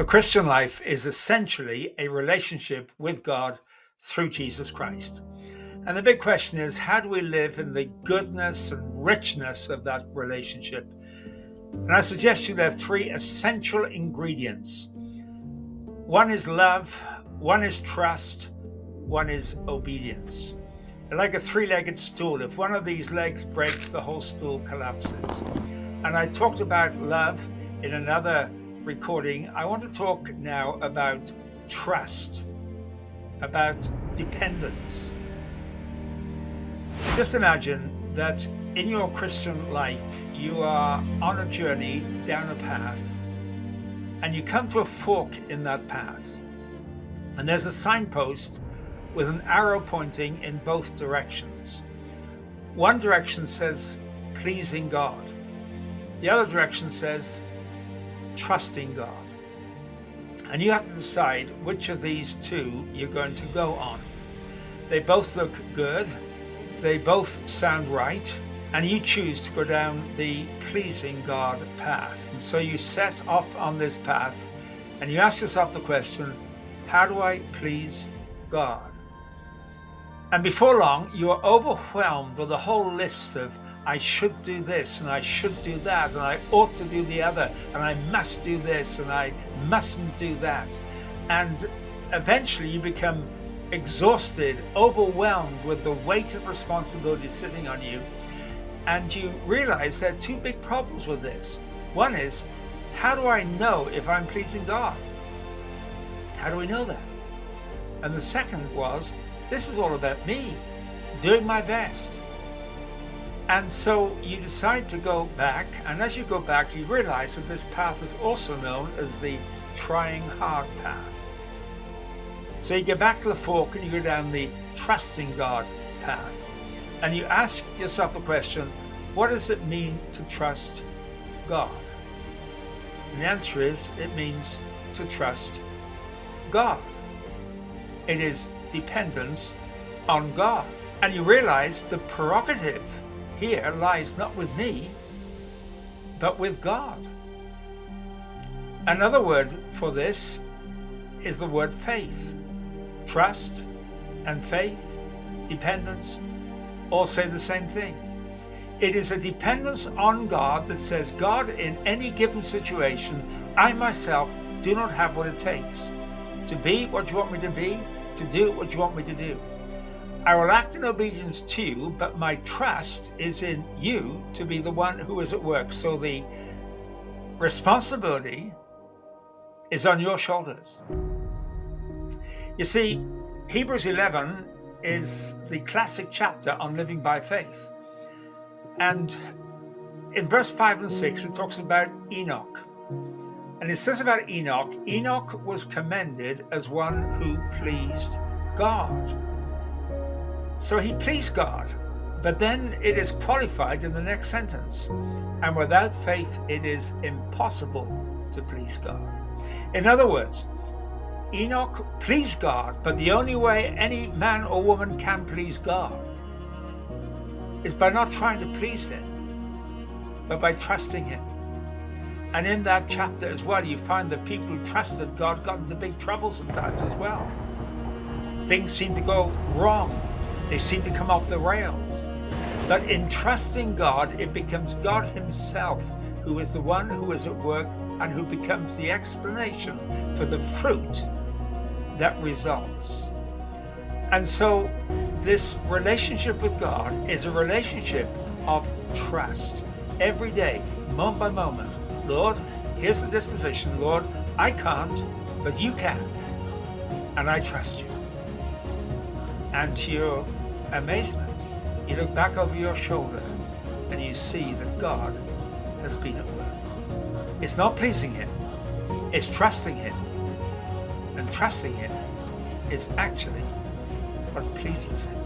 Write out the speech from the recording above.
The Christian life is essentially a relationship with God through Jesus Christ. And the big question is, how do we live in the goodness and richness of that relationship? And I suggest you there are three essential ingredients. One is love, one is trust, one is obedience. Like a three-legged stool, if one of these legs breaks, the whole stool collapses. And I talked about love in another recording. I want to talk now about trust, about dependence. Just imagine that in your Christian life, you are on a journey down a path, and you come to a fork in that path. And there's a signpost with an arrow pointing in both directions. One direction says, pleasing God. The other direction says, trusting God. And you have to decide which of these two you're going to go on. They both look good, they both sound right, and you choose to go down the pleasing God path. And so you set off on this path and you ask yourself the question, how do I please God? And before long, you are overwhelmed with a whole list of I should do this and I should do that and I ought to do the other and I must do this and I mustn't do that. And eventually you become exhausted, overwhelmed with the weight of responsibility sitting on you. And you realize there are two big problems with this. One is, how do I know if I'm pleasing God? How do we know that? And the second was, this is all about me, doing my best. And so you decide to go back, and as you go back, you realize that this path is also known as the trying hard path. So you get back to the fork and you go down the trusting God path. And you ask yourself the question, what does it mean to trust God? And the answer is, it means to trust God. It is dependence on God. And you realize the prerogative here lies not with me, but with God. Another word for this is the word faith. Trust and faith, dependence, all say the same thing. It is a dependence on God that says, God, in any given situation, I myself do not have what it takes to be what you want me to be, to do what you want me to do. I will act in obedience to you, but my trust is in you to be the one who is at work. So the responsibility is on your shoulders. You see, Hebrews 11 is the classic chapter on living by faith. And in verse 5 and 6, it talks about Enoch. And it says about Enoch, Enoch was commended as one who pleased God. So he pleased God, but then it is qualified in the next sentence. And without faith, it is impossible to please God. In other words, Enoch pleased God, but the only way any man or woman can please God is by not trying to please him, but by trusting him. And in that chapter as well, you find that people who trusted God got into big trouble sometimes as well. Things seem to go wrong. They seem to come off the rails. But in trusting God, it becomes God himself who is the one who is at work and who becomes the explanation for the fruit that results. And so this relationship with God is a relationship of trust. Every day, moment by moment, Lord, here's the disposition. Lord, I can't, but you can. And I trust you. And to your amazement, you look back over your shoulder and you see that God has been at work. It's not pleasing him, it's trusting him. And trusting him is actually what pleases him.